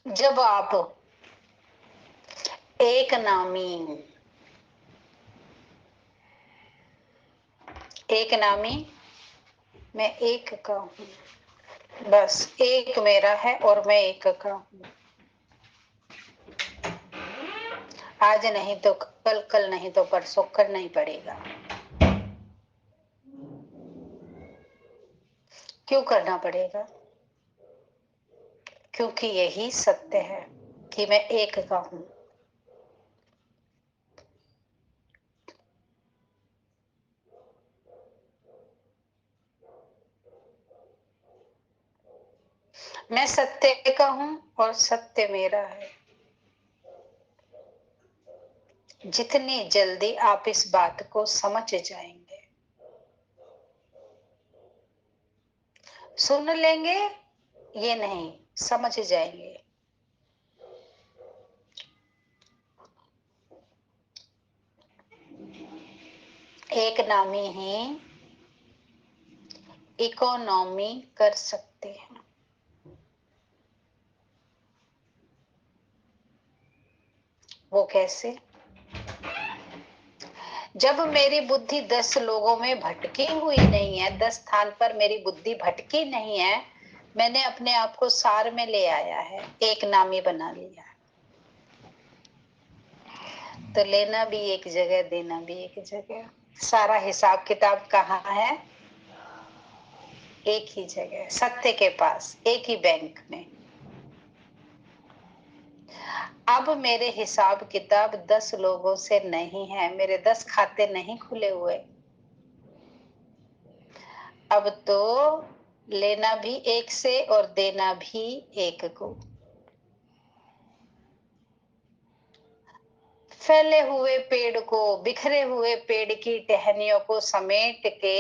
जब आप एक नामी एक नामी मैं एक का हूं, बस एक मेरा है और मैं एक का हूं। आज नहीं तो कल, कल नहीं तो परसों करना ही पड़ेगा। क्यों करना पड़ेगा? क्योंकि यही सत्य है कि मैं एक का हूं। मैं सत्य का हूं और सत्य मेरा है। जितनी जल्दी आप इस बात को समझ जाएंगे, सुन लेंगे ये नहीं, समझ जाएंगे। एक नामी ही इकोनॉमी कर सकते हैं। वो कैसे? जब मेरी बुद्धि 10 लोगों में भटकी हुई नहीं है, 10 स्थान पर मेरी बुद्धि भटकी नहीं है, मैंने अपने आप को सार में ले आया है, एक नामी बना लिया। तो लेना भी एक जगह, देना भी एक जगह। सारा हिसाब किताब कहाँ है? एक ही जगह, सत्य के पास, एक ही बैंक में। अब मेरे हिसाब किताब 10 लोगों से नहीं है, मेरे 10 खाते नहीं खुले हुए। अब तो लेना भी एक से और देना भी एक को। फैले हुए पेड़ को, बिखरे हुए पेड़ की टहनियों को समेट के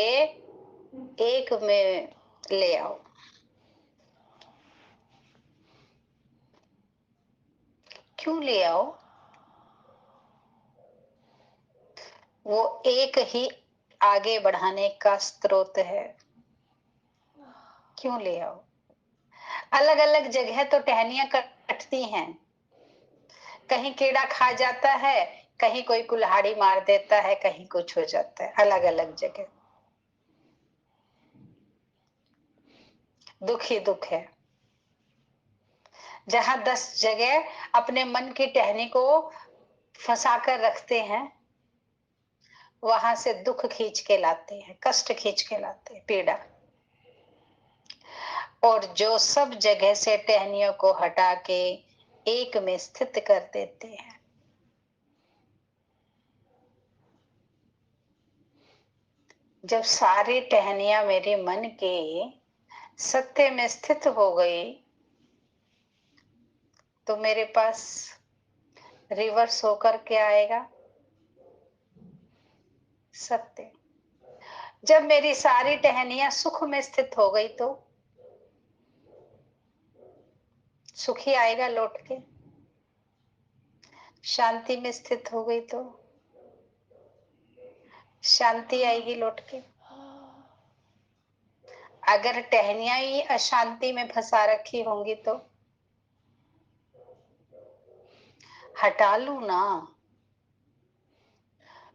एक में ले आओ। क्यों ले आओ? वो एक ही आगे बढ़ाने का स्रोत है। क्यों ले आओ? अलग अलग जगह तो टहनियां कटती हैं, कहीं कीड़ा खा जाता है, कहीं कोई कुल्हाड़ी मार देता है, कहीं कुछ हो जाता है, अलग अलग जगह। दुख ही दुख है। जहां 10 जगह अपने मन की टहनी को फंसा कर रखते हैं, वहां से दुख खींच के लाते हैं, कष्ट खींच के लाते हैं, पीड़ा। और जो सब जगह से टहनियों को हटा के एक में स्थित कर देते हैं, जब सारी टहनियां मेरे मन के सत्य में स्थित हो गई, तो मेरे पास रिवर्स होकर क्या आएगा? सत्य। जब मेरी सारी टहनियां सुख में स्थित हो गई, तो सुख ही आएगा लौट के। शांति में स्थित हो गई तो शांति आएगी लौट के। अगर टहनियां ही अशांति में फंसा रखी होंगी तो हटा लू ना,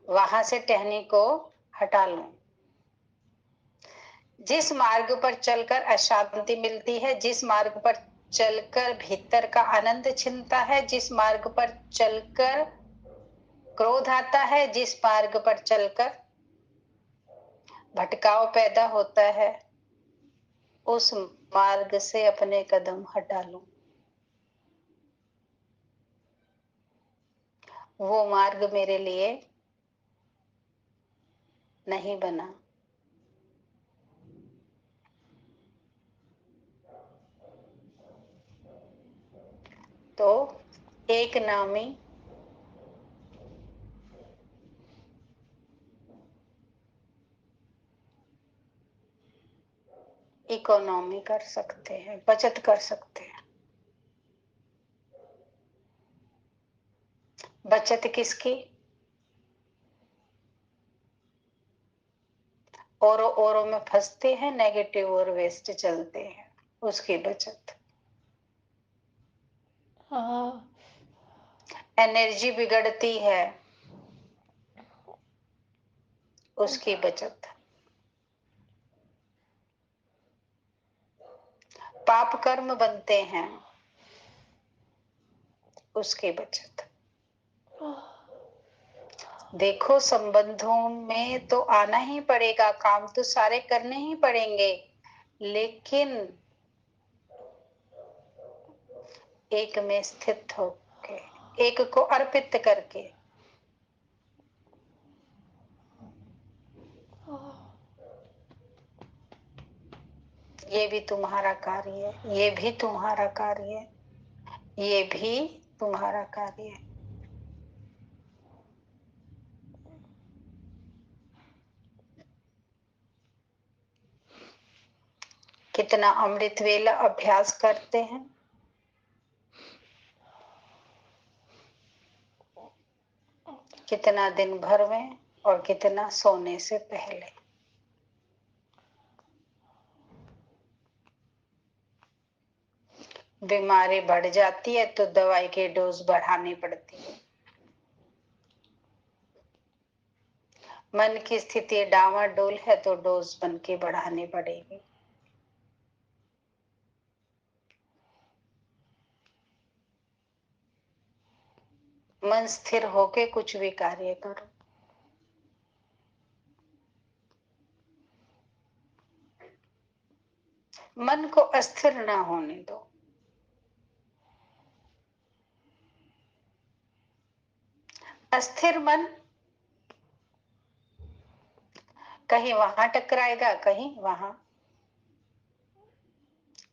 वहां से टहनी को हटा लू। जिस मार्ग पर चलकर अशांति मिलती है, जिस मार्ग पर चलकर भीतर का आनंद छिनता है, जिस मार्ग पर चलकर क्रोध आता है, जिस मार्ग पर चलकर भटकाव पैदा होता है, उस मार्ग से अपने कदम हटा लूं। वो मार्ग मेरे लिए नहीं बना। तो एक नामी इकोनॉमी कर सकते हैं, बचत कर सकते हैं। बचत किसकी? औरों औरों में फंसते हैं, नेगेटिव और वेस्ट चलते हैं, उसकी बचत। एनर्जी बिगड़ती है, उसकी बचत। पाप कर्म बनते हैं, उसकी बचत। देखो, संबंधों में तो आना ही पड़ेगा, काम तो सारे करने ही पड़ेंगे, लेकिन एक में स्थित होके, एक को अर्पित करके। ये भी तुम्हारा कार्य है, ये भी तुम्हारा कार्य है, ये भी तुम्हारा कार्य है। कितना अमृत वेला अभ्यास करते हैं, कितना दिन भर में और कितना सोने से पहले। बीमारी बढ़ जाती है तो दवाई की डोज बढ़ानी पड़ती है। मन की स्थिति डावाडोल है तो डोज मन की बढ़ानी पड़ेगी। मन स्थिर होके कुछ भी कार्य करो। मन को अस्थिर ना होने दो। अस्थिर मन कहीं वहां टकराएगा, कहीं वहां।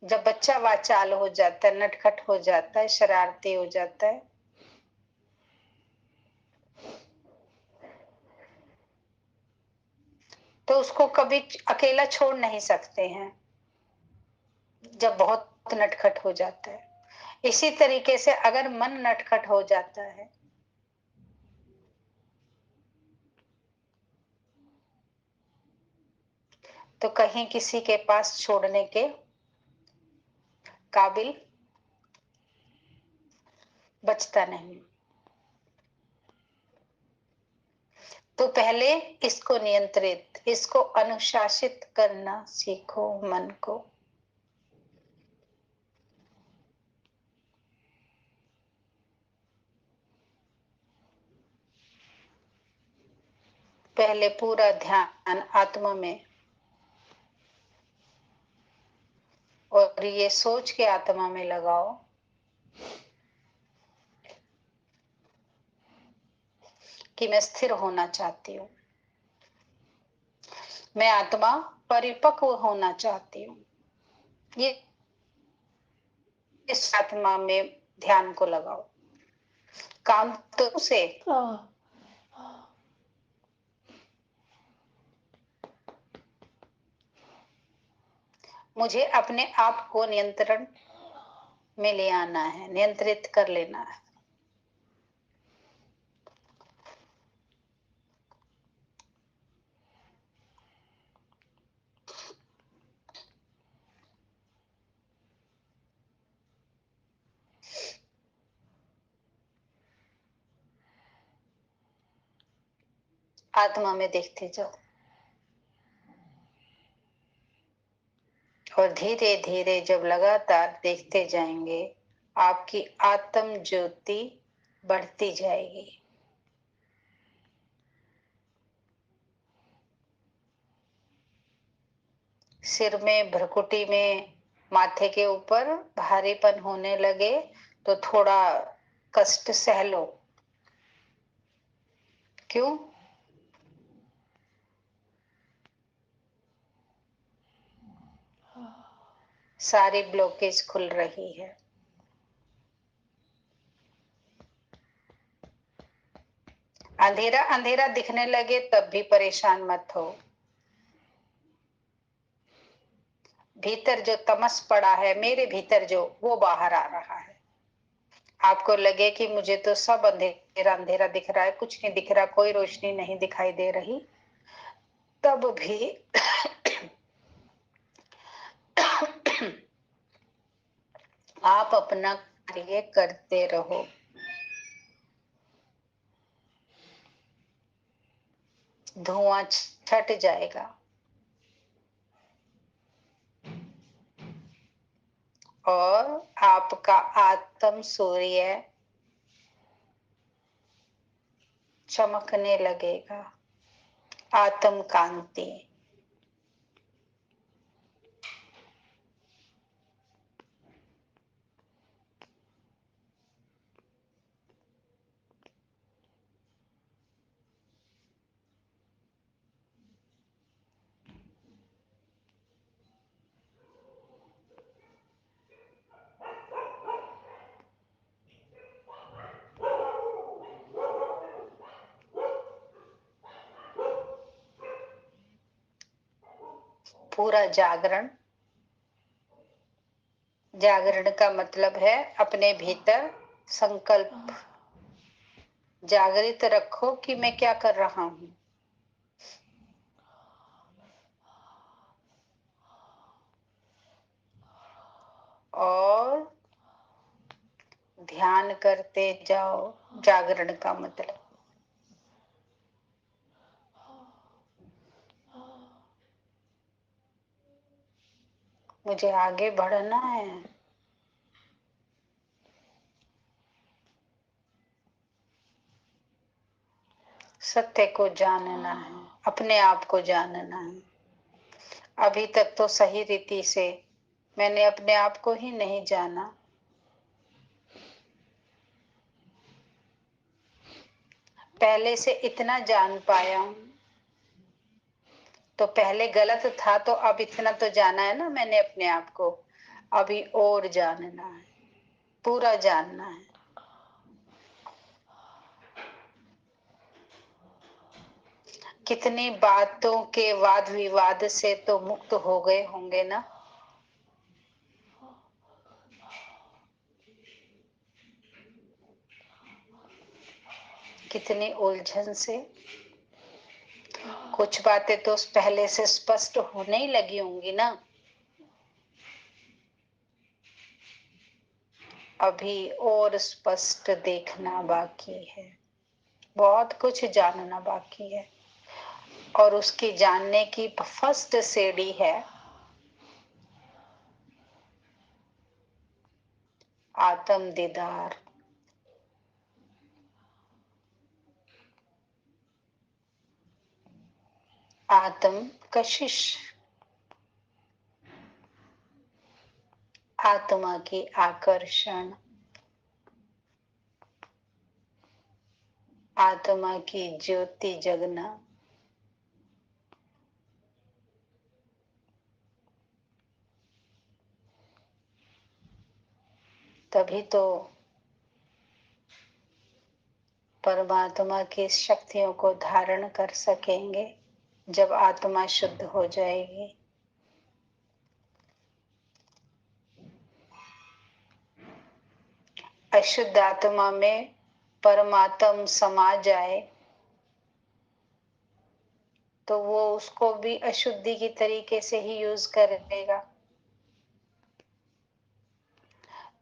जब बच्चा वाचाल हो जाता है, नटखट हो जाता है, शरारती हो जाता है, तो उसको कभी अकेला छोड़ नहीं सकते हैं, जब बहुत नटखट हो जाता है। इसी तरीके से अगर मन नटखट हो जाता है तो कहीं किसी के पास छोड़ने के काबिल बचता नहीं। तो पहले इसको नियंत्रित, इसको अनुशासित करना सीखो मन को। पहले पूरा ध्यान आत्मा में, और ये सोच के आत्मा में लगाओ कि मैं स्थिर होना चाहती हूँ, मैं आत्मा परिपक्व होना चाहती हूँ। ये इस आत्मा में ध्यान को लगाओ। काम तो उसे, मुझे अपने आप को नियंत्रण में ले आना है, नियंत्रित कर लेना है। आत्मा में देखते जाओ, और धीरे धीरे जब लगातार देखते जाएंगे, आपकी आत्म ज्योति बढ़ती जाएगी। सिर में, भ्रुकुटी में, माथे के ऊपर भारीपन होने लगे तो थोड़ा कष्ट सह लो। क्यों? सारी ब्लॉकेज खुल रही है। अंधेरा अंधेरा दिखने लगे तब भी परेशान मत हो। भीतर जो तमस पड़ा है, मेरे भीतर जो, वो बाहर आ रहा है। आपको लगे कि मुझे तो सब अंधेरा अंधेरा दिख रहा है, कुछ नहीं दिख रहा, कोई रोशनी नहीं दिखाई दे रही, तब भी आप अपना कार्य करते रहो। धुआं छट जाएगा और आपका आत्म सूर्य चमकने लगेगा। आत्म कांति। पूरा जागरण। जागरण का मतलब है अपने भीतर संकल्प जागृत रखो कि मैं क्या कर रहा हूं, और ध्यान करते जाओ। जागरण का मतलब मुझे आगे बढ़ना है। सत्य को जानना है, अपने आप को जानना है। अभी तक तो सही रीति से मैंने अपने आप को ही नहीं जाना। पहले से इतना जान पाया हूं, तो पहले गलत था तो अब इतना तो जाना है ना मैंने अपने आप को। अभी और जानना है, पूरा जानना है। कितनी बातों के वाद विवाद से तो मुक्त हो गए होंगे ना। कितनी उलझन से। कुछ बातें तो पहले से स्पष्ट होने ही लगी होंगी ना। अभी और स्पष्ट देखना बाकी है, बहुत कुछ जानना बाकी है। और उसकी जानने की फर्स्ट सीढ़ी है आत्म दीदार। आत्म कशिश, आत्मा की आकर्षण, आत्मा की ज्योति जगना। तभी तो परमात्मा की शक्तियों को धारण कर सकेंगे जब आत्मा शुद्ध हो जाएगी। अशुद्ध आत्मा में परमात्मा समा जाए तो वो उसको भी अशुद्धि की तरीके से ही यूज करेगा।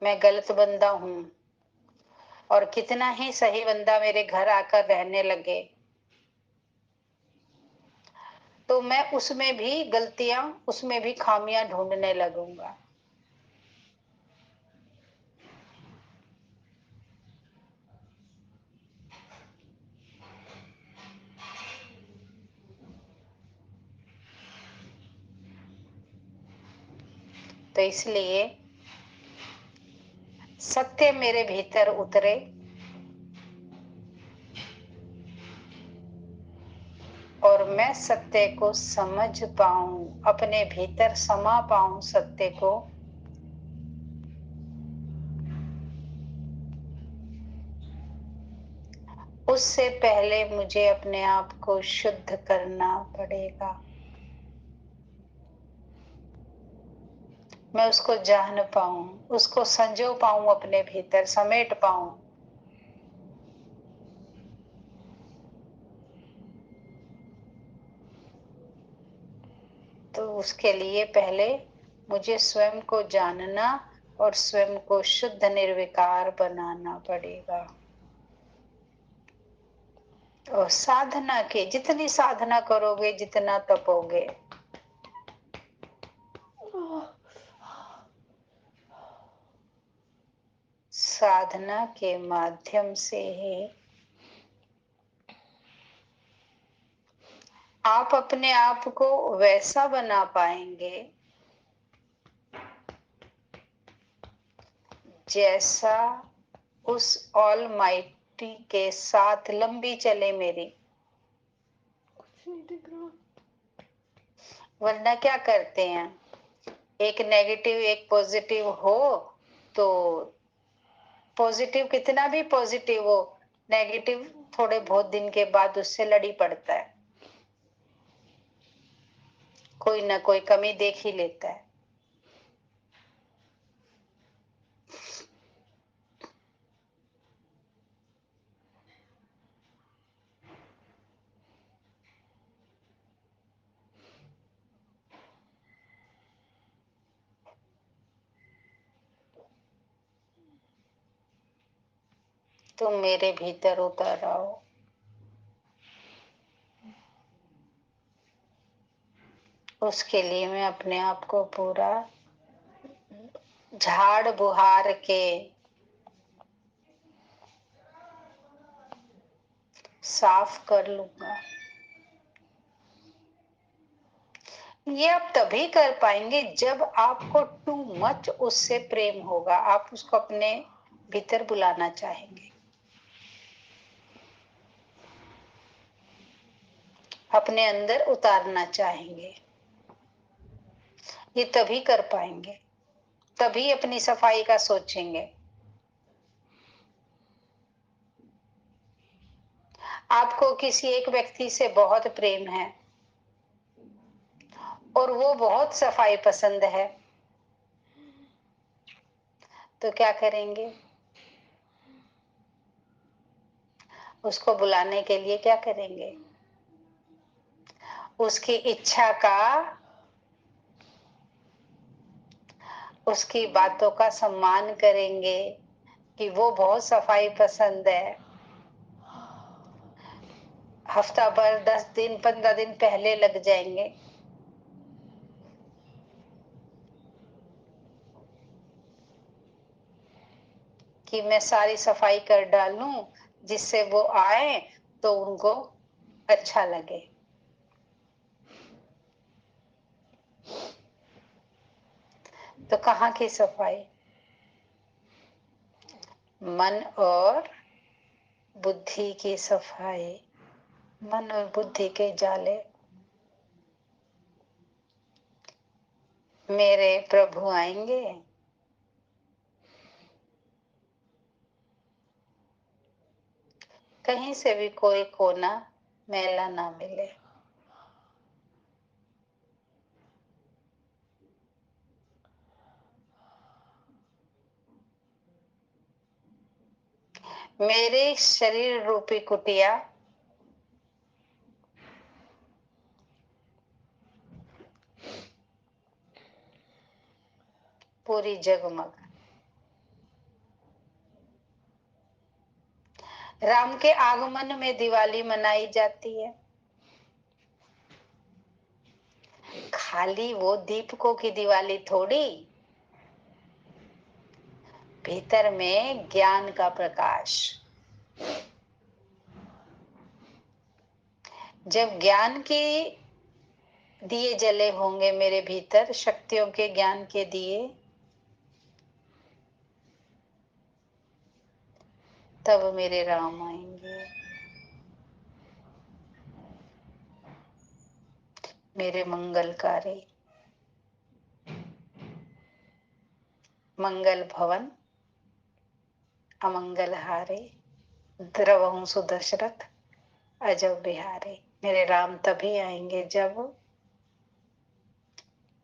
मैं गलत बंदा हूं और कितना ही सही बंदा मेरे घर आकर रहने लगे तो मैं उसमें भी गलतियां, उसमें भी खामियां ढूंढने लगूंगा। तो इसलिए सत्य मेरे भीतर उतरे और मैं सत्य को समझ पाऊं, अपने भीतर समा पाऊं सत्य को। उससे पहले मुझे अपने आप को शुद्ध करना पड़ेगा। मैं उसको जान पाऊं, उसको संजो पाऊं, अपने भीतर समेट पाऊं। तो उसके लिए पहले मुझे स्वयं को जानना और स्वयं को शुद्ध निर्विकार बनाना पड़ेगा। और साधना के, जितनी साधना करोगे जितना तपोगे, साधना के माध्यम से ही आप अपने आप को वैसा बना पाएंगे जैसा उस ऑल माइटी के साथ लंबी चले मेरी। कुछ नहीं दिख रहा। वरना क्या करते हैं, एक नेगेटिव एक पॉजिटिव हो तो पॉजिटिव कितना भी पॉजिटिव हो, नेगेटिव थोड़े बहुत दिन के बाद उससे लड़ी पड़ता है, कोई ना कोई कमी देख ही लेता है। तुम मेरे भीतर उतर आओ, उसके लिए मैं अपने आप को पूरा झाड़ बुहार के साफ कर लूंगा। ये आप तभी कर पाएंगे जब आपको टू मच उससे प्रेम होगा, आप उसको अपने भीतर बुलाना चाहेंगे, अपने अंदर उतारना चाहेंगे। ये तभी कर पाएंगे, तभी अपनी सफाई का सोचेंगे। आपको किसी एक व्यक्ति से बहुत प्रेम है और वो बहुत सफाई पसंद है, तो क्या करेंगे, उसको बुलाने के लिए क्या करेंगे, उसकी इच्छा का, उसकी बातों का सम्मान करेंगे कि वो बहुत सफाई पसंद है। हफ्ता भर 10 दिन 15 दिन पहले लग जाएंगे कि मैं सारी सफाई कर डालूं जिससे वो आए तो उनको अच्छा लगे। तो कहाँ की सफाई, मन और बुद्धि की सफाई, मन और बुद्धि के जाले। मेरे प्रभु आएंगे, कहीं से भी कोई कोना मैला ना मिले। मेरे शरीर रूपी कुटिया पूरी जगमग। राम के आगमन में दिवाली मनाई जाती है, खाली वो दीपकों की दिवाली थोड़ी, भीतर में ज्ञान का प्रकाश। जब ज्ञान के दिए जले होंगे मेरे भीतर, शक्तियों के ज्ञान के दिए, तब मेरे राम आएंगे, मेरे मंगलकारी। मंगल भवन अमंगल हारे, द्रवहूं सुदशरथ अजब बिहारी। मेरे राम तभी आएंगे जब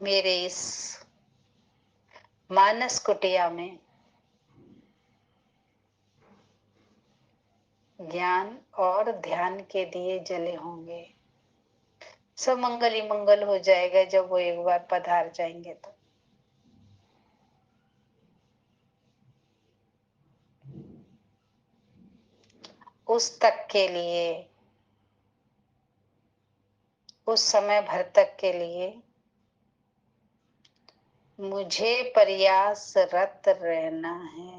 मेरे इस मानस कुटिया में ज्ञान और ध्यान के दिए जले होंगे। सब मंगल ही मंगल हो जाएगा जब वो एक बार पधार जाएंगे तो। उस तक के लिए उस समय भर तक के लिए मुझे प्रयासरत रहना है।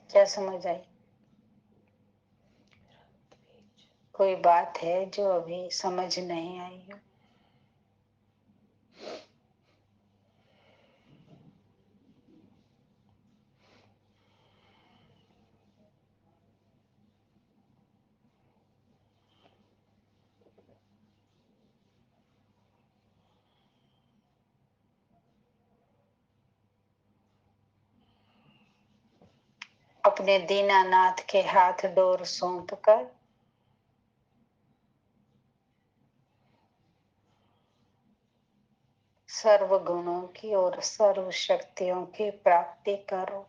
क्या समझ आई? कोई बात है जो अभी समझ नहीं आई हो? अपने दीनानाथ के हाथ डोर सौंप कर सर्व गुणों की और सर्व शक्तियों की प्राप्ति करो।